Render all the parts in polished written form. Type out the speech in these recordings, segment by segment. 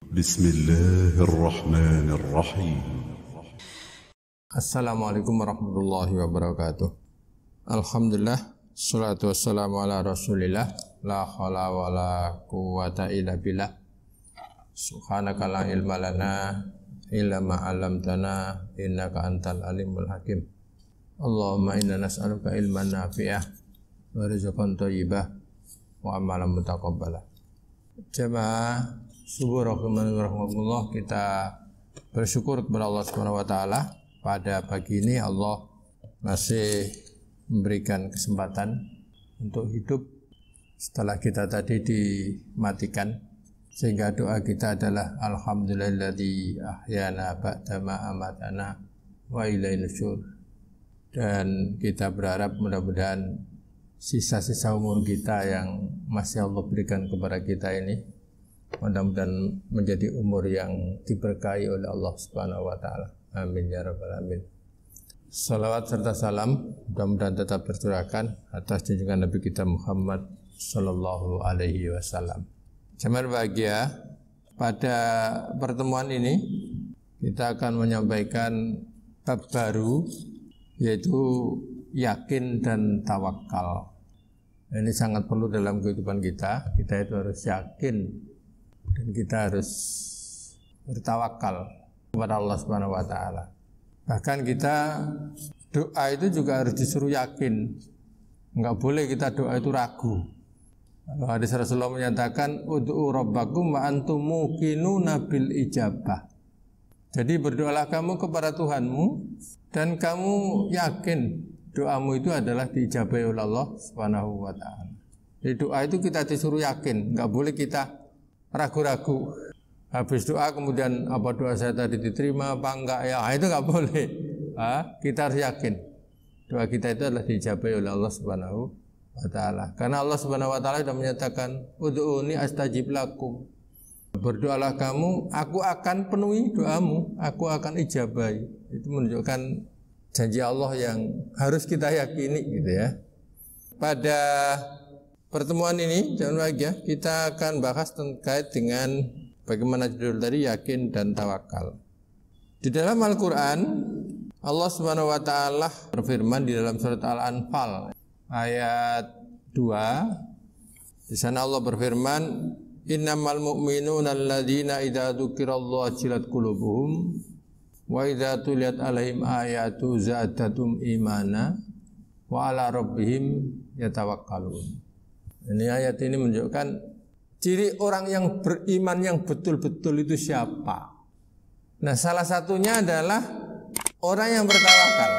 بسم الله الرحمن الرحيم. Assalamualaikum warahmatullahi wabarakatuh. Alhamdulillah, salatu wassalamu ala rasulillah, la khala wa la quwata illa billah. Subhanaka la ilma lana illa ma 'allamtana innaka antal alimul hakim. Allahumma inna nas'aluka ilman nafi'ah wa rizqan thayyibah wa amalan mutaqabbalah. Jamaah subuh rahimahullah, kita bersyukur kepada Allah Subhanahu wa taala. Pada pagi ini Allah masih memberikan kesempatan untuk hidup setelah kita tadi dimatikan, sehingga doa kita adalah alhamdulillahilladzi ahyana ba'da ma amatana wa ilaihi nusyur. Dan kita berharap mudah-mudahan sisa-sisa umur kita yang masih Allah berikan kepada kita ini mudah-mudahan menjadi umur yang diberkahi oleh Allah Subhanahu wa taala. Amin ya rabbal alamin. Salawat serta salam mudah-mudahan tetap tercurahkan atas junjungan Nabi kita Muhammad sallallahu alaihi wasallam. Jemaah bahagia, pada pertemuan ini kita akan menyampaikan bab baru, yaitu yakin dan tawakal. Ini sangat perlu dalam kehidupan kita. Kita itu harus yakin dan kita harus bertawakal kepada Allah Subhanahu wa taala. Bahkan kita doa itu juga harus disuruh yakin. Enggak boleh kita doa itu ragu. Hadis Rasulullah menyatakan ud'u rabbakum wa antum muqinuna bil ijabah. Jadi berdoalah kamu kepada Tuhanmu dan kamu yakin doamu itu adalah diijabahi oleh Allah Subhanahu wa taala. Jadi doa itu kita disuruh yakin, enggak boleh kita ragu-ragu. Habis doa kemudian apa doa saya tadi diterima apa enggak ya, itu enggak boleh. Kita harus yakin doa kita itu adalah diijabahi oleh Allah Subhanahu wa taala. Karena Allah Subhanahu wa taala sudah menyatakan ud'uni astajib lakum. Berdoalah kamu, aku akan penuhi doamu, aku akan ijabahi. Itu menunjukkan janji Allah yang harus kita yakini gitu ya. Pada pertemuan ini jangan bahagia, kita akan bahas terkait dengan bagaimana judul tadi, yakin dan tawakal. Di dalam Al-Quran Allah Subhanahu wa taala berfirman di dalam surat Al-Anfal ayat 2. Di sana Allah berfirman, innamal mu'minuna alladzina idza dzukirallahu wajilat qulubuhum wa idza tuliyat alaihim ayatu zadatum imana wa ala rabbihim yatawakkalun. Ini ayat ini menunjukkan ciri orang yang beriman yang betul-betul itu siapa. Nah, salah satunya adalah orang yang bertawakal.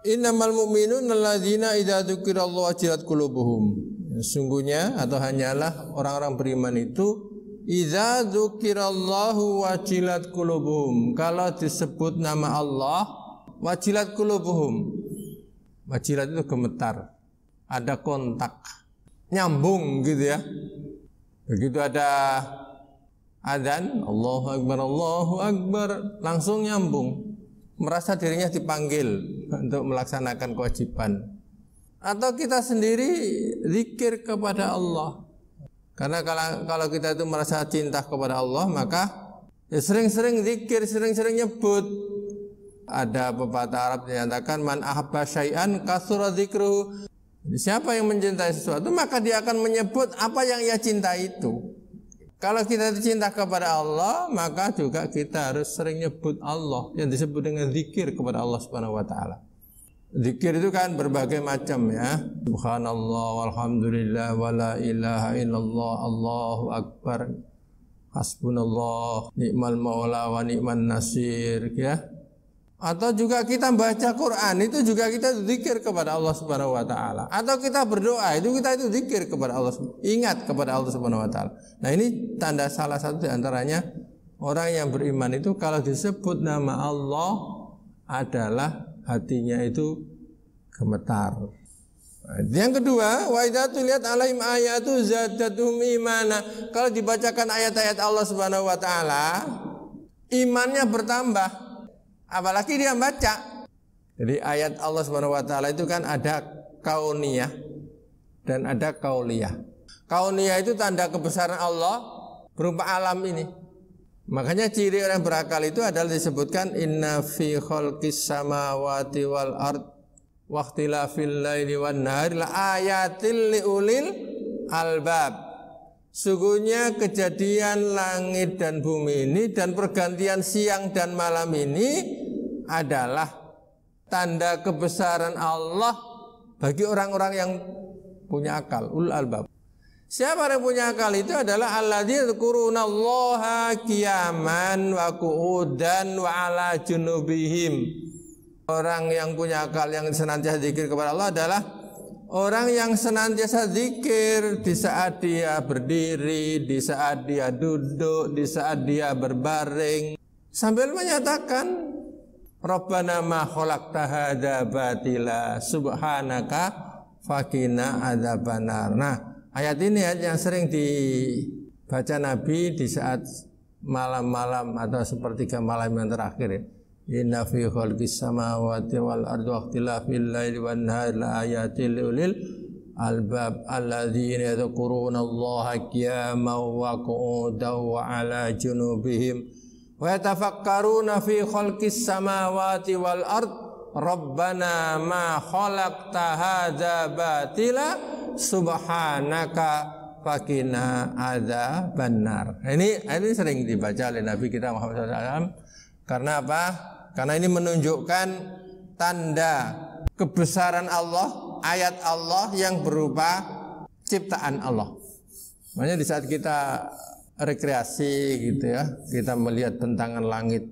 Innamal mu'minun alladzina idza dzukirallahu wajilat qulubuhum. Sungguhnya atau hanyalah orang-orang beriman itu idza dzukirallahu wajilat qulubuhum. Kalau disebut nama Allah, wajilat qulubuhum. Wajilat itu gemetar, ada kontak, nyambung gitu ya. Begitu ada adzan, Allahu Akbar, langsung nyambung. Merasa dirinya dipanggil untuk melaksanakan kewajiban. Atau kita sendiri zikir kepada Allah. Karena kalau kita itu merasa cinta kepada Allah, maka ya sering-sering zikir, sering-sering nyebut. Ada pepatah Arab yang menyatakan man ahabba syai'an kasura dzikruhu. Siapa yang mencintai sesuatu, maka dia akan menyebut apa yang ia cintai itu. Kalau kita cinta kepada Allah, maka juga kita harus sering nyebut Allah, yang disebut dengan zikir kepada Allah Subhanahu wa taala. Zikir itu kan berbagai macam ya. Subhanallah walhamdulillah wala ilaha illallah Allahu akbar. Hasbunallah ni'mal maula wa ni'man nasir ya. Atau juga kita baca Quran, itu juga kita zikir kepada Allah Subhanahu wa taala. Atau kita berdoa, itu kita itu zikir kepada Allah, ingat kepada Allah Subhanahu wa taala. Nah, ini tanda salah satu di antaranya orang yang beriman itu kalau disebut nama Allah adalah hatinya itu gemetar. Yang kedua, wa idza tuliyat alaihim ayatu zadatum imana. Kalau dibacakan ayat-ayat Allah Subhanahu wa taala, imannya bertambah. Apalagi dia baca. Jadi ayat Allah Subhanahu wa taala itu kan ada kauniyah dan ada kauliyah. Kauniyah itu tanda kebesaran Allah berupa alam ini. Makanya ciri orang berakal itu adalah disebutkan inna fi khalqis samawati wal ard wa ikhtilafil laili wan nahari la ayatil liulil albab. Sungguhnya kejadian langit dan bumi ini dan pergantian siang dan malam ini adalah tanda kebesaran Allah bagi orang-orang yang punya akal, ulul albab. Siapa yang punya akal itu adalah alladzina yadhkurunallaha qiyaman wa qu'udan wa ala junubihim. Orang yang punya akal yang senantiasa zikir kepada Allah adalah orang yang senantiasa zikir di saat dia berdiri, di saat dia duduk, di saat dia berbaring, sambil menyatakan Rabbana ma khalaqta hadza batila subhanaka faqina adzabannar. Nah, ayat ini yang sering dibaca Nabi di saat malam-malam atau sepertiga malam yang terakhir ya. Inna fi khalqis samawati wal ardi wa ikhtilafil laili wan nahari la ayatil liulil albab alladzina yadhkuruna Allaha qiyaman wa qu'udan wa 'ala junubihim wa yatafakkaruna fi khalqis samawati wal ardi Rabbana ma khalaqta hadza batila subhanaka faqina adzabannar. Ini sering dibaca oleh Nabi kita Muhammad SAW. Karena apa? Karena ini menunjukkan tanda kebesaran Allah, ayat Allah yang berupa ciptaan Allah. Makanya di saat kita rekreasi gitu ya, kita melihat bentangan langit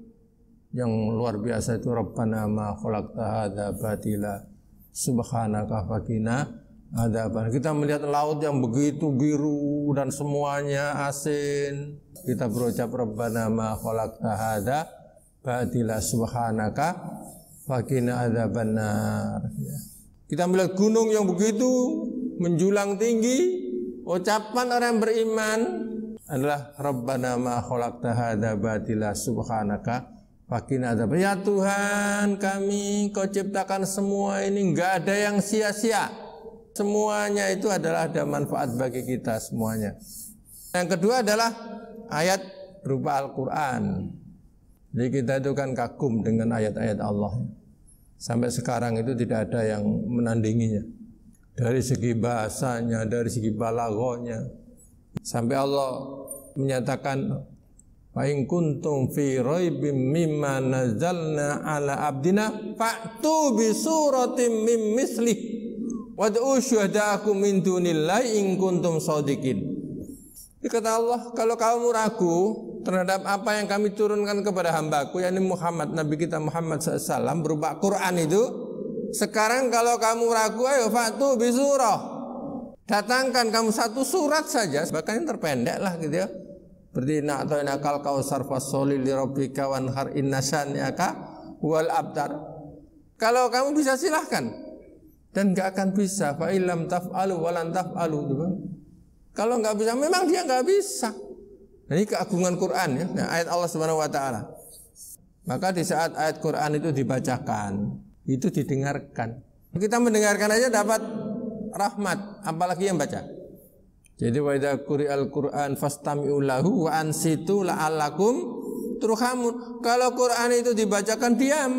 yang luar biasa itu Rabbana ma khalaqta hadza batila subhanaka faqina adzaban. Kita melihat laut yang begitu biru dan semuanya asin. Kita berucap Rabbana ma khalaqta hadza batila subhanaka faqina adzabannar. Kita melihat gunung yang begitu menjulang tinggi. Ucapan orang beriman adalah Rabbana ma khalaqta hadza batila subhanaka faqina adzabannar. Ya Tuhan kami, Kau ciptakan semua ini, enggak ada yang sia-sia. Semuanya itu adalah ada manfaat bagi kita semuanya. Yang kedua adalah ayat berupa Al-Quran. Jadi kita itu kan kagum dengan ayat-ayat Allah. Sampai sekarang itu tidak ada yang menandinginya. Dari segi bahasanya, dari segi balaghahnya. Sampai Allah menyatakan, "Fa in kuntum fi raibim mimma nazzalna ala abdina fa'tu bi suratin mim mislih wad'u syuhadaakum min dunillahi in kuntum shadiqin." Kata Allah, kalau kamu ragu terhadap apa yang kami turunkan kepada hambaku, yakni Muhammad, Nabi kita Muhammad SAW berupa Quran itu, sekarang kalau kamu ragu, ayo fa'tu bi surah, datangkan kamu satu surat saja, bahkan yang terpendek lah gitu ya. Berarti na'tainakal kausar fasholli li rabbika wanhar inna syani'aka wal abtar. Kalau kamu bisa silahkan, dan enggak akan bisa fa illam taf'alu walan taf'alu. Kalau enggak bisa, memang dia enggak bisa. Nah, ini keagungan Quran ya, ayat Allah Subhanahu wa taala. Maka di saat ayat Quran itu dibacakan, itu didengarkan. Kita mendengarkan aja dapat rahmat, apalagi yang baca. Jadi wa idza quri'al Qur'an fastami'u lahu wa ansitu la'allakum turhamun. Kalau Quran itu dibacakan diam.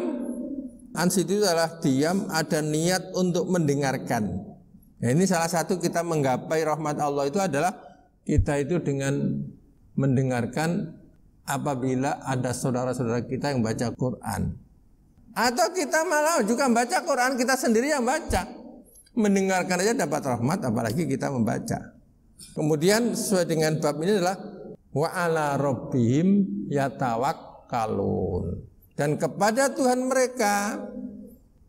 Ansitu itu adalah diam, ada niat untuk mendengarkan. Nah, ini salah satu kita menggapai rahmat Allah itu adalah kita itu dengan mendengarkan apabila ada saudara-saudara kita yang baca Quran. Atau kita malah juga baca Quran, kita sendiri yang baca. Mendengarkan aja dapat rahmat, apalagi kita membaca. Kemudian sesuai dengan bab ini adalah wa ala rabbihim yatawakkalun. Dan kepada Tuhan mereka,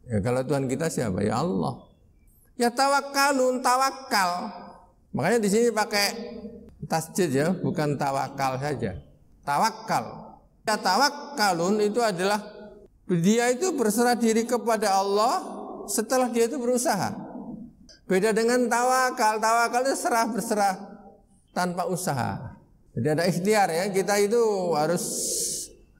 ya kalau Tuhan kita siapa? Ya Allah. Yatawakkalun, tawakal. Makanya di sini pakai tasjid ya, bukan tawakal saja. Tawakal. Yatawakkalun itu adalah dia itu berserah diri kepada Allah setelah dia itu berusaha. Beda dengan tawakal. Tawakal itu berserah tanpa usaha. Jadi ada ikhtiar ya. Kita itu harus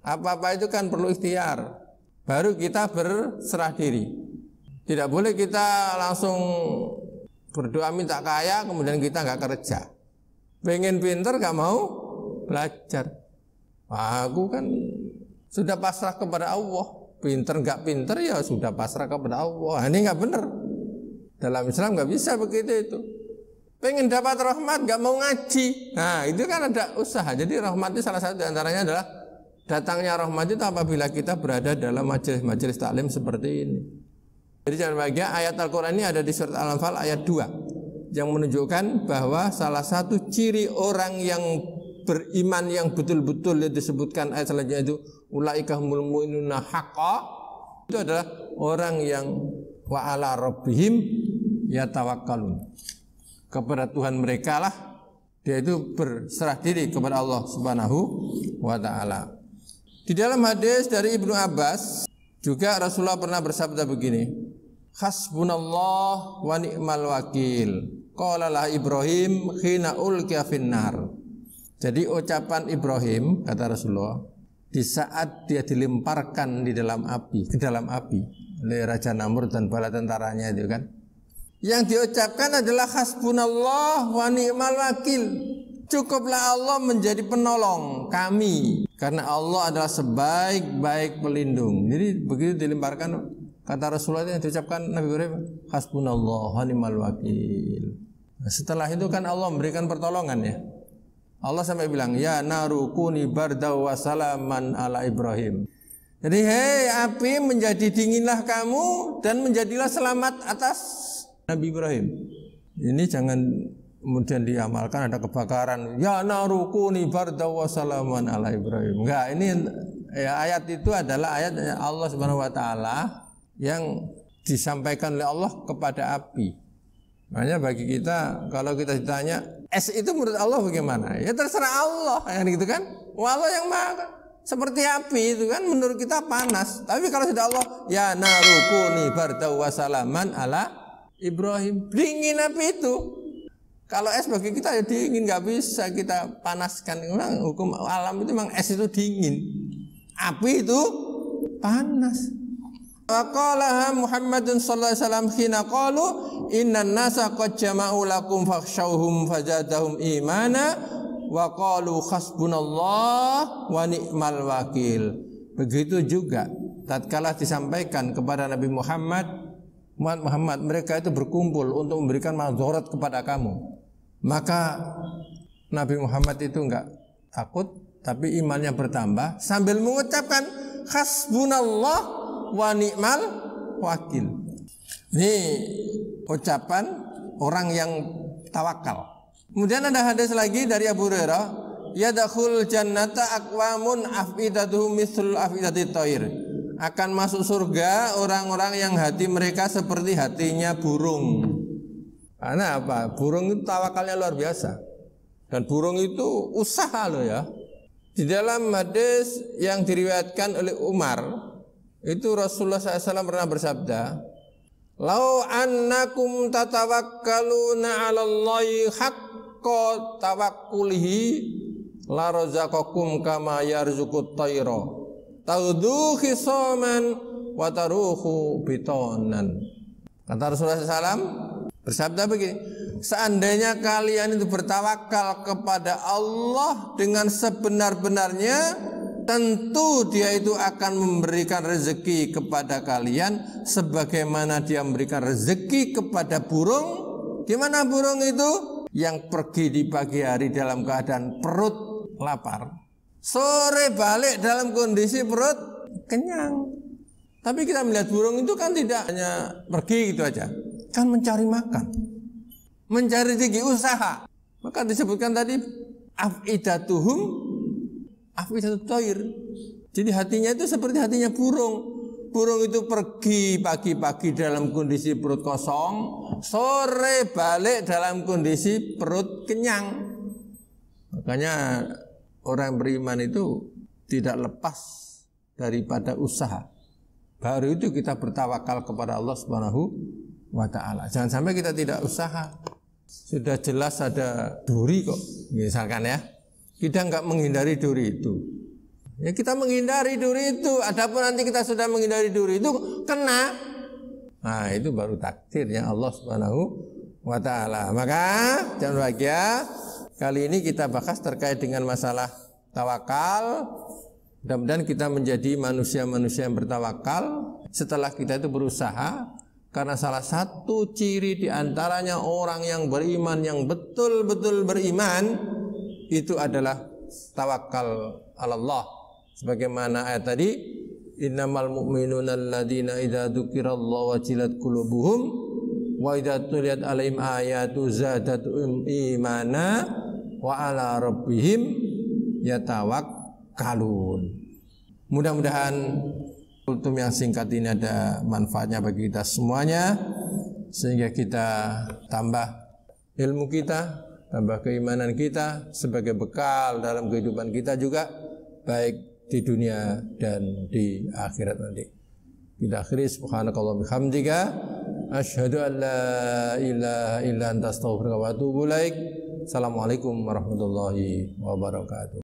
apa-apa itu kan perlu ikhtiar. Baru kita berserah diri. Tidak boleh kita langsung berdoa minta kaya kemudian kita nggak kerja. Pengen pinter nggak mau belajar. Aku kan sudah pasrah kepada Allah. Pinter nggak pinter ya sudah pasrah kepada Allah. Ini nggak benar. Dalam Islam nggak bisa begitu itu. Pengen dapat rahmat nggak mau ngaji. Nah itu kan ada usaha. Jadi rahmat itu salah satu diantaranya adalah datangnya rahmat itu apabila kita berada dalam majelis taklim seperti ini. Jadi jangan bahagia, ayat Al-Quran ini ada di surat Al-Anfal ayat 2 yang menunjukkan bahwa salah satu ciri orang yang beriman yang betul-betul yang disebutkan ayat selanjutnya itu ulaika humul mu'minuna haqqa, itu adalah orang yang wa ala rabbihim yatawakkalun. Kepada Tuhan mereka lah dia itu berserah diri kepada Allah Subhanahu wa taala. Di dalam hadis dari Ibnu Abbas juga Rasulullah pernah bersabda begini, hasbunallah wa ni'mal wakil. Qala lah Ibrahim khina ulqiya finnar. Jadi ucapan Ibrahim kata Rasulullah di saat dia dilemparkan di dalam api, ke dalam api oleh Raja Namrud dan bala tentaranya itu kan. Yang diucapkan adalah hasbunallah wa ni'mal wakil. Cukuplah Allah menjadi penolong kami karena Allah adalah sebaik-baik pelindung. Jadi begitu dilemparkan kata Rasulullah yang diucapkan Nabi Ibrahim hasbunallah wa ni'mal wakil. Nah, setelah itu kan Allah memberikan pertolongan ya. Allah sampai bilang ya naru kuni bardaw wa salaman ala Ibrahim. Jadi hei api menjadi dinginlah kamu dan menjadilah selamat atas Nabi Ibrahim. Ini jangan kemudian diamalkan ada kebakaran ya naru kuni bardaw wa salaman ala Ibrahim. Enggak, ini ya, ayat itu adalah ayat Allah Subhanahu wa taala yang disampaikan oleh Allah kepada api. Makanya bagi kita kalau kita ditanya es itu menurut Allah bagaimana? Ya terserah Allah yang gitu kan. Allah yang maha seperti api itu kan menurut kita panas. Tapi kalau sudah Allah ya narukuni bardaw wa salaman ala Ibrahim, dingin api itu. Kalau es bagi kita ya dingin, nggak bisa kita panaskan. Memang hukum alam itu memang es itu dingin, api itu panas. Waqalaha Muhammadun sallallahu alaihi wasallam khina qalu innan nasa qad jama'u lakum fakhshawhum fazadahum imana wa qalu hasbunallah wa ni'mal wakil. Begitu juga tatkala disampaikan kepada Nabi Muhammad mereka itu berkumpul untuk memberikan madzarat kepada kamu. Maka Nabi Muhammad itu enggak takut tapi imannya bertambah sambil mengucapkan hasbunallah wa ni'mal wakil. Ini ucapan orang yang tawakal. Kemudian ada hadis lagi dari Abu Hurairah, yadkhul jannata aqwamun afidatuhum mithlul afidatit thair. Akan masuk surga orang-orang yang hati mereka seperti hatinya burung. Karena apa? Burung itu tawakalnya luar biasa. Dan burung itu usaha loh ya. Di dalam hadis yang diriwayatkan oleh Umar, itu Rasulullah SAW pernah bersabda, lau annakum tatawakkaluna 'alallahi haqqa tawakkulihi la razaqakum kama yarzuqut tayra taghdu khisaman wa taruhu bitonan. Kata Rasulullah SAW bersabda begini, seandainya kalian itu bertawakal kepada Allah dengan sebenar-benarnya, tentu dia itu akan memberikan rezeki kepada kalian sebagaimana dia memberikan rezeki kepada burung. Gimana burung itu? Yang pergi di pagi hari dalam keadaan perut lapar, sore balik dalam kondisi perut kenyang. Tapi kita melihat burung itu kan tidak hanya pergi gitu aja, kan mencari makan, mencari rezeki, usaha. Maka disebutkan tadi afidatuhum afidatut thair. Jadi hatinya itu seperti hatinya burung. Burung itu pergi pagi-pagi dalam kondisi perut kosong, sore balik dalam kondisi perut kenyang. Makanya orang beriman itu tidak lepas daripada usaha. Baru itu kita bertawakal kepada Allah Subhanahu wa taala. Jangan sampai kita tidak usaha. Sudah jelas ada duri kok, misalkan ya. Kita enggak menghindari duri itu. Ya kita menghindari duri itu. Adapun nanti kita sudah menghindari duri itu kena. Nah, itu baru takdirnya Allah Subhanahu wa taala. Maka jangan bahagia, kali ini kita bahas terkait dengan masalah tawakal. Mudah-mudahan kita menjadi manusia-manusia yang bertawakal setelah kita itu berusaha, karena salah satu ciri diantaranya orang yang beriman, yang betul-betul beriman, itu adalah tawakal ala Allah. Sebagaimana ayat tadi, innamal mu'minuna alladzina idza dzukirallahu wajilat qulubuhum wa idza tuliyat alaihim ayatu zadatuhum imana wa ala rabbihim yatawakkalun. Mudah-mudahan kultum yang singkat ini ada manfaatnya bagi kita semuanya, sehingga kita tambah ilmu kita, tambah keimanan kita sebagai bekal dalam kehidupan kita juga, baik di dunia dan di akhirat nanti. Kita akhiri, subhanakallah bihamdika asyhadu an la ilaha illa anta astaghfiruka wa atubu ilaik. Assalamualaikum warahmatullahi wabarakatuh.